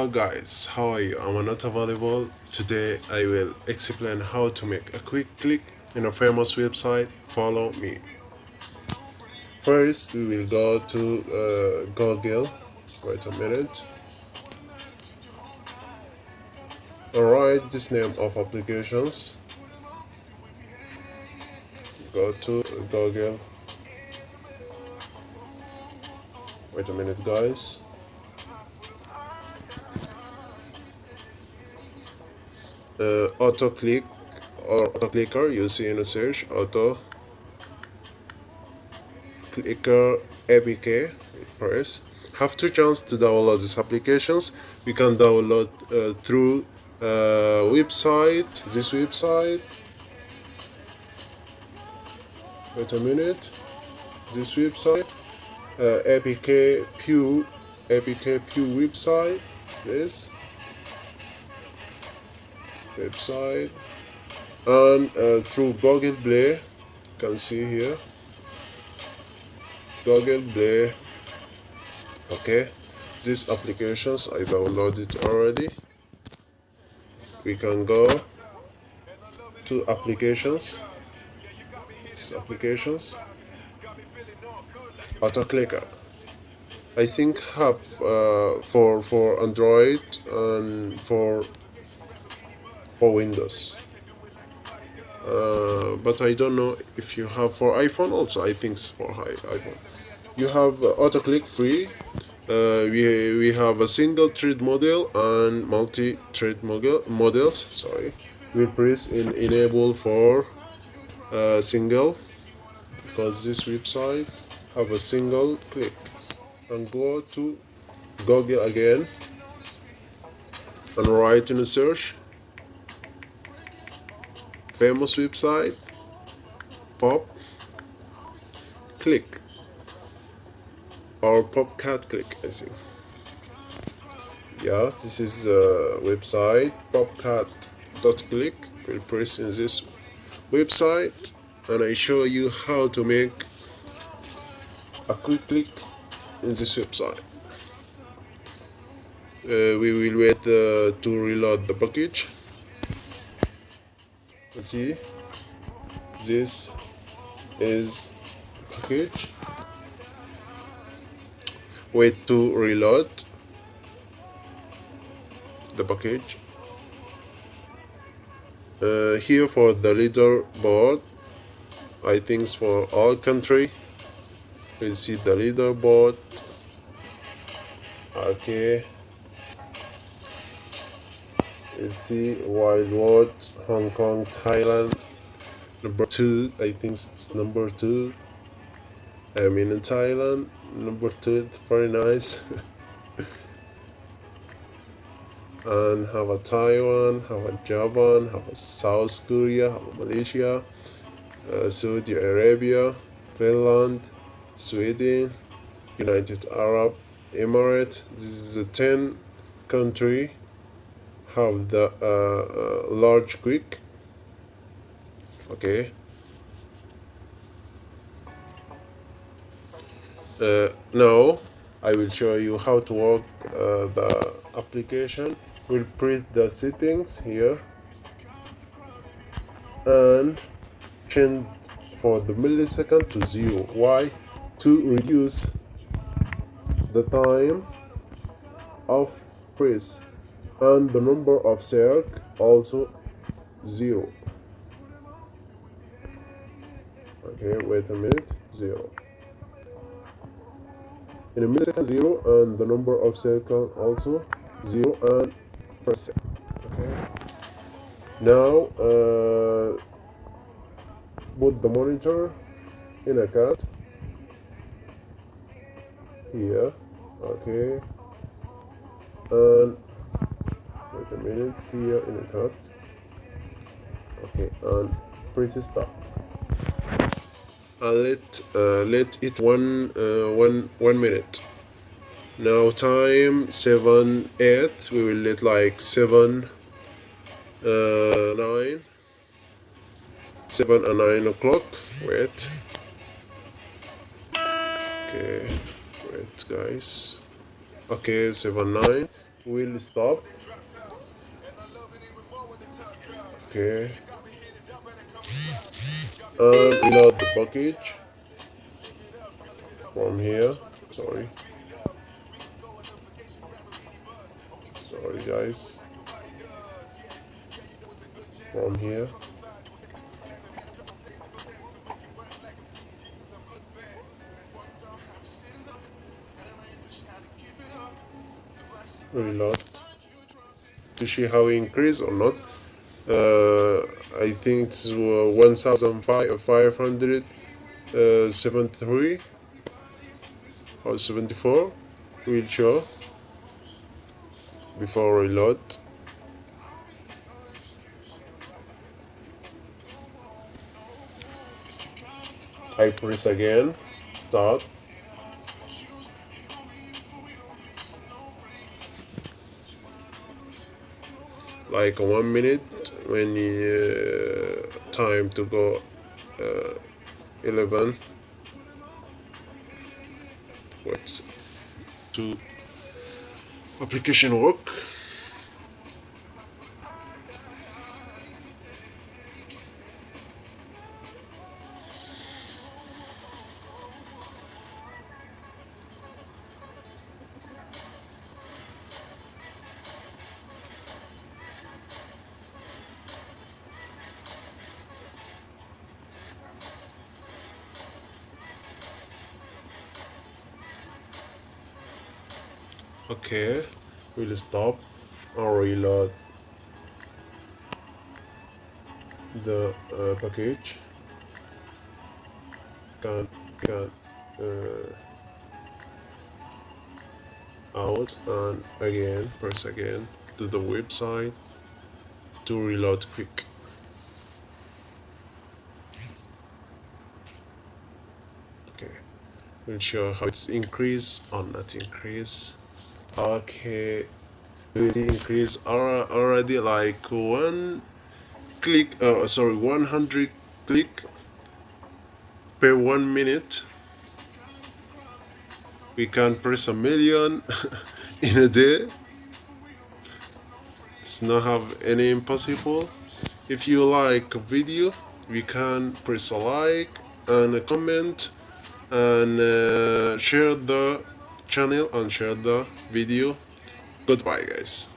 Hello guys, how are you? I'm not available. Today I will explain how to make a quick click in a famous website. Follow me. First we will go to Google. Wait a minute. Alright, this name of applications. Go to Google. Wait a minute guys. Auto click or auto clicker you see in the search. Auto clicker APK. Press. Have two chances to download these applications. We can download through website. This website. Wait a minute. This website. APK Pew website. This website and through Google Play. You can see here. Google Play. Okay, these applications I downloaded already. We can go to applications. These applications. Auto clicker. I think have for Android and for Windows. But I don't know if you have for iPhone also. I think it's for iPhone. You have auto click free. We have a single thread model and multi-thread models. Sorry, we press in enable for single because this website have a single click. And go to Google again and write in a search famous website popcat.click or popcat.click, I think. Yeah, this is a website popcat.click. We'll press in this website and I show you how to make a quick click in this website. We will wait to reload the package. Let's see, this is package. Wait to reload the package. Here for the leaderboard, I think it's for all country. We'll see the leaderboard. Okay, you see Wild World, Hong Kong, Thailand. Number 2, I think it's number 2. I mean in Thailand, number 2, very nice. And have a Taiwan, have a Japan, have a South Korea, have a Malaysia, Saudi Arabia, Finland, Sweden, United Arab Emirates. This is the 10 country have the large quick. Okay. Now I will show you how to work the application. We'll press the settings here and change for the millisecond to 0. Why? To reduce the time of press, and the number of circle also 0. Okay, wait a minute. 0. In a millisecond 0, and the number of circle also 0 and press it. Okay. Now put the monitor in a cut here. Okay, and wait a minute, here in a cut. Okay, and press stop. Let it one minute. Now time 7:08. We will let like 7 9 7 and 9 o'clock. Wait. Okay, wait guys. Okay, 7 9. We'll stop. Okay, and reload the package from here. Sorry, sorry guys, from here. Reload to see how it increase or not. I think it's 1,573 or 74 will show before reload. I press again, start. Like 1 minute when time to go 11. Wait to application work. Okay, we'll stop or reload the package. Can out and again press again to the website to reload quick. Okay, we'll show how it's increase or not increase. Okay, it increase already like 100 click per 1 minute. We can press a million in a day. It's not have any impossible. If you like a video, we can press a like and a comment and share the channel and share the video. Goodbye guys.